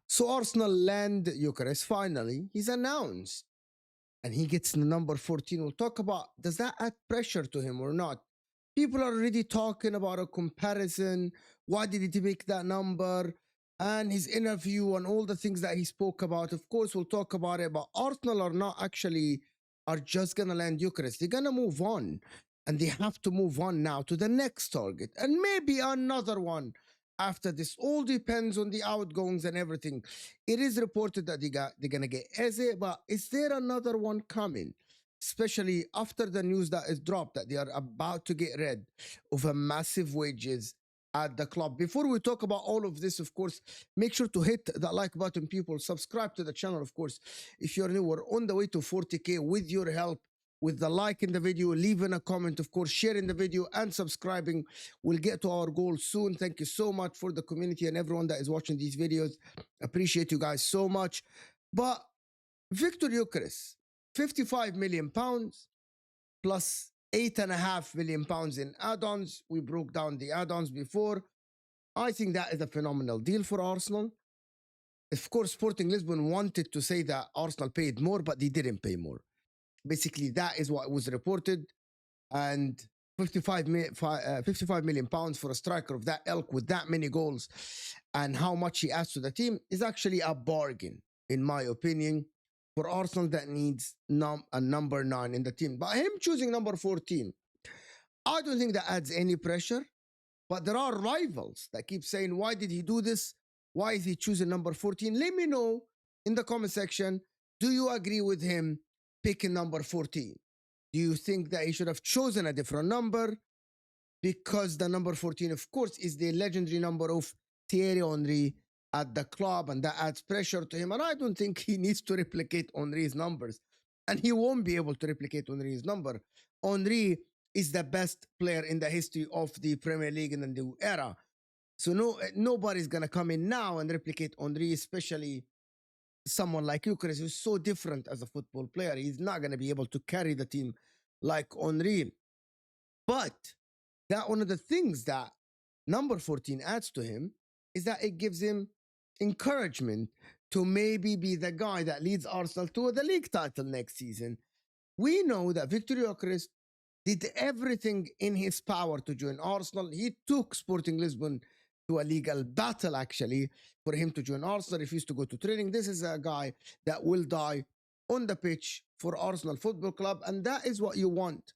So Arsenal land Gyökeres finally. He's announced. And he gets the number 14. We'll talk about does that add pressure to him or not? People are already talking about a comparison. Why did he make that number? And his interview and all the things that he spoke about. Of course, we'll talk about it. But Arsenal are not actually are just gonna land Gyökeres. They're gonna move on. And they have to move on now to the next target. And maybe another one after this. All depends on the outgoings and everything. It is reported that they're gonna get Eze, but is there another one coming? Especially after the news that is dropped that they are about to get rid of a massive wages at the club. Before we talk about all of this, of course, make sure to hit that like button, people. Subscribe to the channel, of course. If you're new, we're on the way to 40K with your help, with the like in the video, leaving a comment, of course, sharing the video and subscribing. We'll get to our goal soon. Thank you so much for the community and everyone that is watching these videos. Appreciate you guys so much. But Viktor Gyökeres, 55 million pounds plus 8.5 million pounds in add-ons. We broke down the add-ons before. I think that is a phenomenal deal for Arsenal. Of course, Sporting Lisbon wanted to say that Arsenal paid more, but they didn't pay more. Basically, that is what was reported. And 55 million pounds for a striker of that ilk with that many goals and how much he adds to the team is actually a bargain, in my opinion, for Arsenal that needs a number 9 in the team. But him choosing number 14, I don't think that adds any pressure. But there are rivals that keep saying, why did he do this? Why is he choosing number 14? Let me know in the comment section, do you agree with him picking number 14? Do you think that he should have chosen a different number? Because the number 14, of course, is the legendary number of Thierry Henry at the club, and that adds pressure to him. And I don't think he needs to replicate Henry's numbers. And he won't be able to replicate Henry's number. Henry is the best player in the history of the Premier League in the new era. So nobody's going to come in now and replicate Henry, especially someone like Gyökeres, who's so different as a football player. He's not going to be able to carry the team like Henry. But that one of the things that number 14 adds to him is that it gives him encouragement to maybe be the guy that leads Arsenal to the league title next season. We know that Viktor Gyökeres did everything in his power to join Arsenal. He took Sporting Lisbon to a legal battle, actually, for him to join Arsenal, refused to go to training. This is a guy that will die on the pitch for Arsenal Football Club, and that is what you want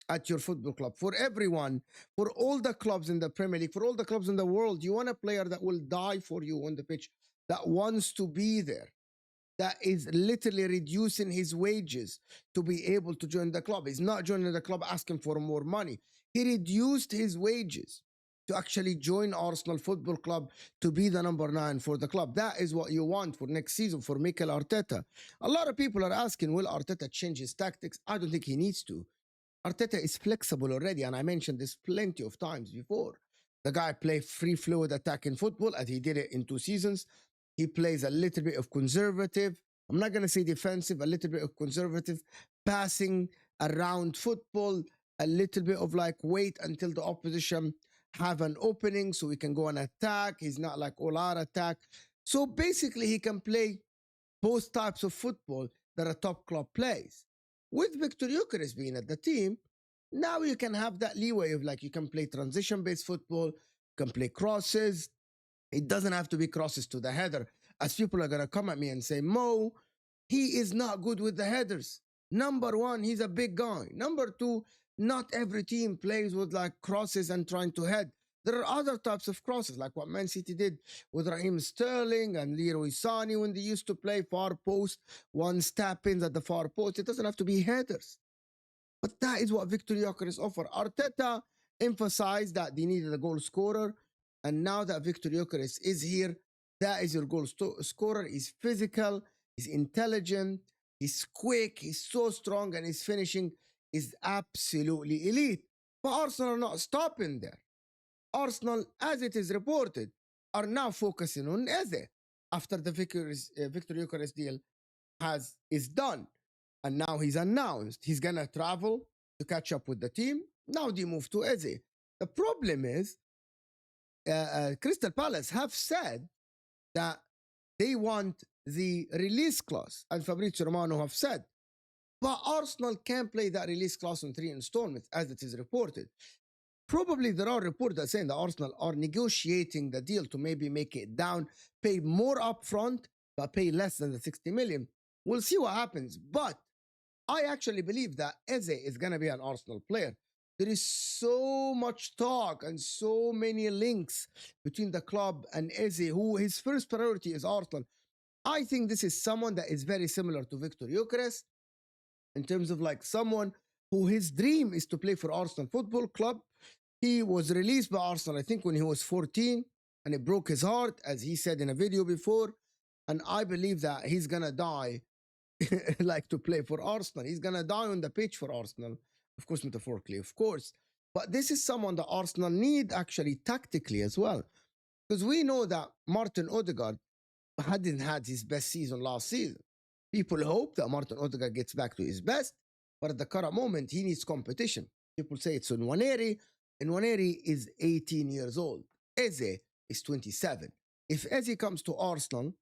at your football club. For everyone, for all the clubs in the Premier League, for all the clubs in the world, you want a player that will die for you on the pitch, that wants to be there, that is literally reducing his wages to be able to join the club. He's not joining the club asking for more money. He reduced his wages to actually join Arsenal Football Club to be the number 9 for the club. That is what you want for next season for Mikel Arteta. A lot of people are asking, will Arteta change his tactics? I don't think he needs to. Arteta is flexible already, and I mentioned this plenty of times before. The guy plays free fluid attacking football, as he did it in 2 seasons. He plays a little bit of conservative, I'm not going to say defensive, a little bit of conservative, passing around football, a little bit of like wait until the opposition have an opening so he can go and attack. He's not like all-out attack. So basically, he can play both types of football that a top club plays. With Viktor Gyökeres being at the team, now you can have that leeway of like you can play transition-based football, you can play crosses. It doesn't have to be crosses to the header, as people are going to come at me and say, Mo, he is not good with the headers. Number 1, he's a big guy. Number 2, not every team plays with like crosses and trying to head. There are other types of crosses, like what Man City did with Raheem Sterling and Leroy Sané when they used to play far post, one tap-ins at the far post. It doesn't have to be headers. But that is what Viktor Gyökeres offers. Arteta emphasized that they needed a goal scorer. And now that Viktor Gyökeres is here, that is your goal scorer. He's physical, he's intelligent, he's quick, he's so strong, and his finishing is absolutely elite. But Arsenal are not stopping there. Arsenal, as it is reported, are now focusing on Eze after the Viktor Gyökeres deal is done. And now he's announced he's going to travel to catch up with the team. Now they move to Eze. The problem is, Crystal Palace have said that They want the release clause, and Fabrizio Romano have said. But Arsenal can play that release clause in 3 installments, as it is reported. Probably there are reports that saying that Arsenal are negotiating the deal to maybe make it down, pay more upfront, but pay less than the 60 million. We'll see what happens. But I actually believe that Eze is going to be an Arsenal player. There is so much talk and so many links between the club and Eze, who his first priority is Arsenal. I think this is someone that is very similar to Viktor Gyökeres in terms of like someone who his dream is to play for Arsenal Football Club. He was released by Arsenal, I think, when he was 14, and it broke his heart, as he said in a video before. And I believe that he's going to die like to play for Arsenal. He's going to die on the pitch for Arsenal, of course, metaphorically, of course. But this is someone that Arsenal need actually tactically as well. Because we know that Martin Odegaard hadn't had his best season last season. People hope that Martin Odegaard gets back to his best, but at the current moment, he needs competition. People say it's Nwaneri, and Nwaneri is 18 years old. Eze is 27. If Eze comes to Arsenal,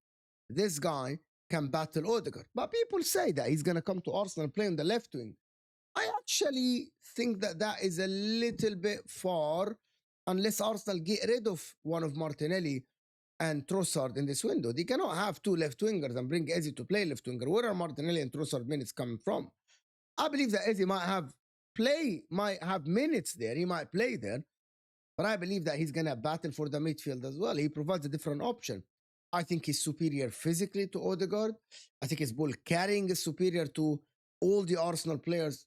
this guy can battle Odegaard. But people say that he's going to come to Arsenal and play on the left wing. I actually think that that is a little bit far, unless Arsenal get rid of one of Martinelli and Trossard in this window. They cannot have two left wingers and bring Eze to play left winger. Where are Martinelli and Trossard minutes coming from? I believe that Eze might have minutes there. He might play there. But I believe that he's going to battle for the midfield as well. He provides a different option. I think he's superior physically to Odegaard. I think his ball carrying is superior to all the Arsenal players.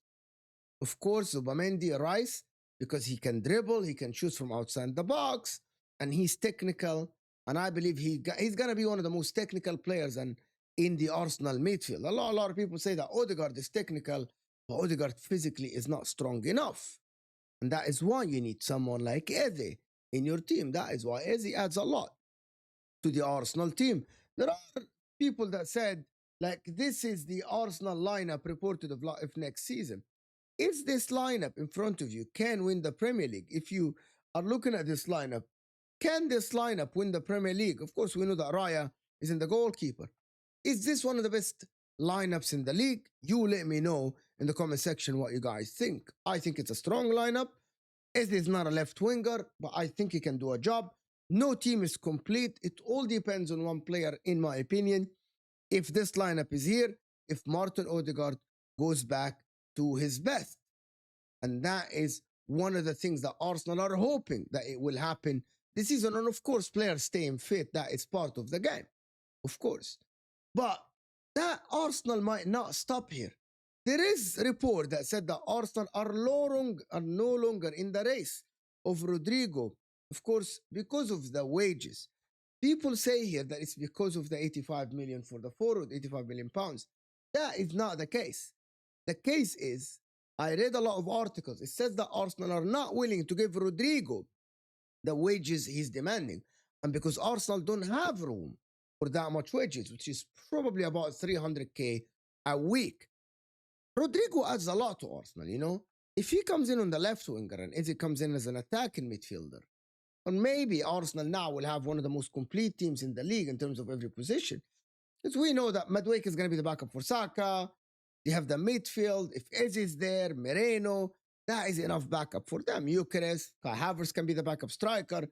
Of course, Zubamendi, Rice, because he can dribble, he can shoot from outside the box, and he's technical. And I believe he's going to be one of the most technical players in the Arsenal midfield. A lot of people say that Odegaard is technical, but Odegaard physically is not strong enough. And that is why you need someone like Eze in your team. That is why Eze adds a lot to the Arsenal team. There are people that said, like, this is the Arsenal lineup reported of next season. Is this lineup in front of you can win the Premier League? If you are looking at this lineup, can this lineup win the Premier League? Of course, we know that Raya isn't the goalkeeper. Is this one of the best lineups in the league? You let me know in the comment section what you guys think. I think it's a strong lineup. Eze is not a left winger, but I think he can do a job. No team is complete. It all depends on one player, in my opinion. If this lineup is here, if Martin Odegaard goes back to his best. And that is one of the things that Arsenal are hoping that it will happen this season. And of course, players staying fit, that is part of the game, of course. But that Arsenal might not stop here. There is a report that said that Arsenal are no longer in the race of Rodrygo, of course, because of the wages. People say here that it's because of the 85 million for the forward, 85 million pounds. That is not the case. The case is, I read a lot of articles. It says that Arsenal are not willing to give Rodrygo the wages he's demanding. And because Arsenal don't have room for that much wages, which is probably about 300k a week. Rodrygo adds a lot to Arsenal, you know. If he comes in on the left winger and Eze comes in as an attacking midfielder, or maybe Arsenal now will have one of the most complete teams in the league in terms of every position. Because we know that Madueke is going to be the backup for Saka. They have the midfield. If Eze is there, Moreno, that is enough backup for them. Gyökeres, Kai Havertz can be the backup striker.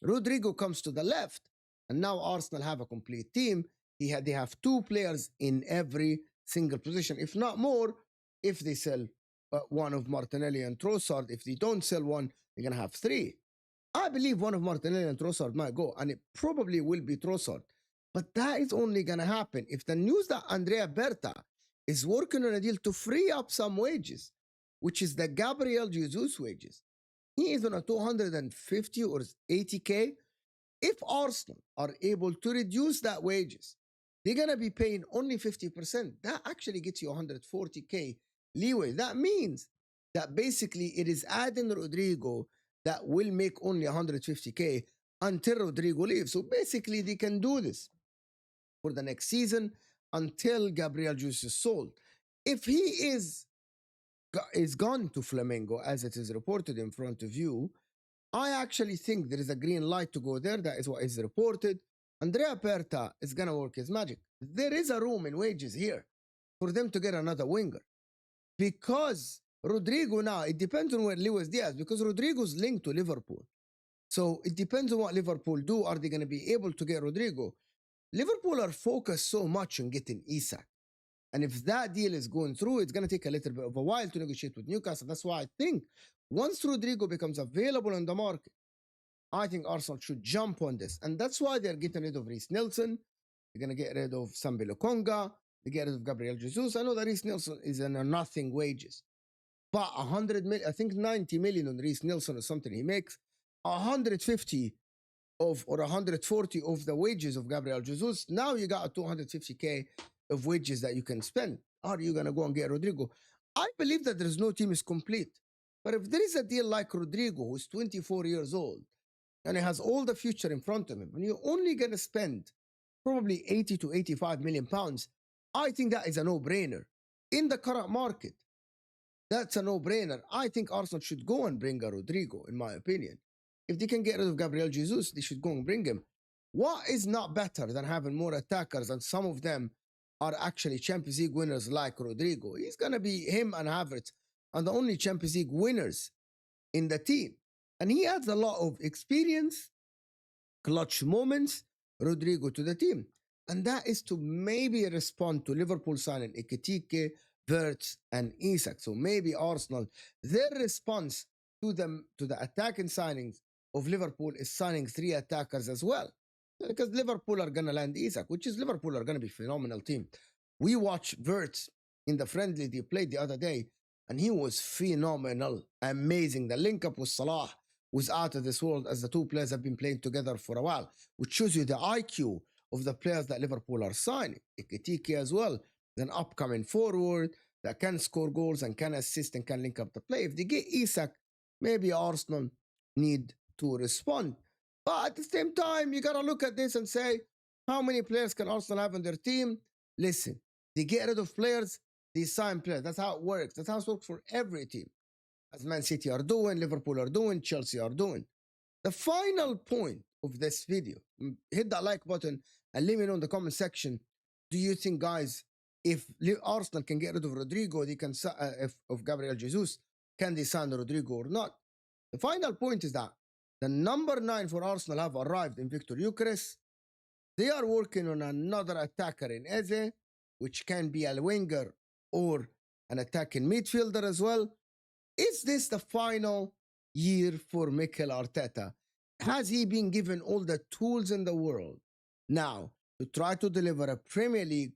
Rodrygo comes to the left. And now Arsenal have a complete team. They have two players in every single position, if not more, if they sell one of Martinelli and Trossard. If they don't sell one, they're going to have three. I believe one of Martinelli and Trossard might go, and it probably will be Trossard. But that is only going to happen if the news that Andrea Berta is working on a deal to free up some wages, which is the Gabriel Jesus wages. He is on a 250 or 80k. If Arsenal are able to reduce that wages, they're going to be paying only 50%. That actually gets you 140k leeway. That means that basically it is adding Rodrygo that will make only 150k until Rodrygo leaves. So basically they can do this for the next season until Gabriel Jesus is sold. If he is gone to Flamengo, as it is reported in front of you, I actually think there is a green light to go there. That is what is reported. Andrea Berta is going to work his magic. There is a room in wages here for them to get another winger. Because Rodrygo now, it depends on where Luis Diaz, because Rodrygo's linked to Liverpool. So it depends on what Liverpool do. Are they going to be able to get Rodrygo? Liverpool are focused so much on getting Isak. And if that deal is going through, it's going to take a little bit of a while to negotiate with Newcastle. That's why I think once Rodrygo becomes available in the market, I think Arsenal should jump on this. And that's why they're getting rid of Reece Nelson. They're going to get rid of Sambi Lokonga. They get rid of Gabriel Jesus. I know that Reece Nelson is in a nothing wages. But 100 million, I think 90 million on Reece Nelson or something he makes. 150 of or 140 of the wages of Gabriel Jesus. Now you got a 250K of wages that you can spend. Are you going to go and get Rodrygo? I believe that there's no team is complete. But if there is a deal like Rodrygo, who's 24 years old, and he has all the future in front of him, and you're only going to spend probably 80 to 85 million pounds, I think that is a no-brainer. In the current market, that's a no-brainer. I think Arsenal should go and bring a Rodrygo, in my opinion. If they can get rid of Gabriel Jesus, they should go and bring him. What is not better than having more attackers, and some of them are actually Champions League winners like Rodrygo? He's going to be him and Havertz and the only Champions League winners in the team. And he adds a lot of experience, clutch moments, Rodrygo to the team. And that is to maybe respond to Liverpool signing Ekitike, Wirtz, and Isak. So maybe Arsenal, their response to the attacking signings of Liverpool is signing 3 attackers as well. Because Liverpool are going to land Isak, which is Liverpool are going to be a phenomenal team. We watched Wirtz in the friendly they played the other day, and he was phenomenal, amazing. The link-up with Salah was out of this world, as the two players have been playing together for a while, which shows you the IQ of the players that Liverpool are signing. Ekitike as well, an upcoming forward that can score goals and can assist and can link up the play. If they get Isak, maybe Arsenal need to respond. But at the same time, you got to look at this and say, how many players can Arsenal have on their team? Listen, they get rid of players, they sign players. That's how it works. That's how it works for every team. As Man City are doing, Liverpool are doing, Chelsea are doing. The final point of this video, hit that like button and leave me know in the comment section, do you think, guys, if Arsenal can get rid of Rodrygo, they can of Gabriel Jesus, can they sign Rodrygo or not? The final point is that the number 9 for Arsenal have arrived in Viktor Gyökeres. They are working on another attacker in Eze, which can be a winger or an attacking midfielder as well. Is this the final year for Mikel Arteta? Has he been given all the tools in the world now to try to deliver a Premier League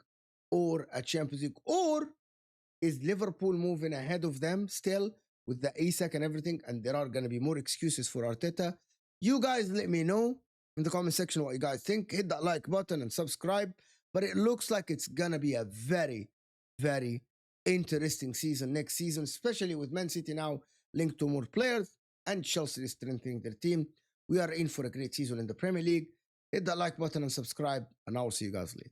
or a Champions League? Or is Liverpool moving ahead of them still with the Isak and everything, and there are going to be more excuses for Arteta? You guys let me know in the comment section what you guys think. Hit that like button and subscribe. But it looks like it's going to be a very, very interesting season next season, especially with Man City now linked to more players and Chelsea strengthening their team. We are in for a great season in the Premier League. Hit that like button and subscribe, and I'll see you guys later.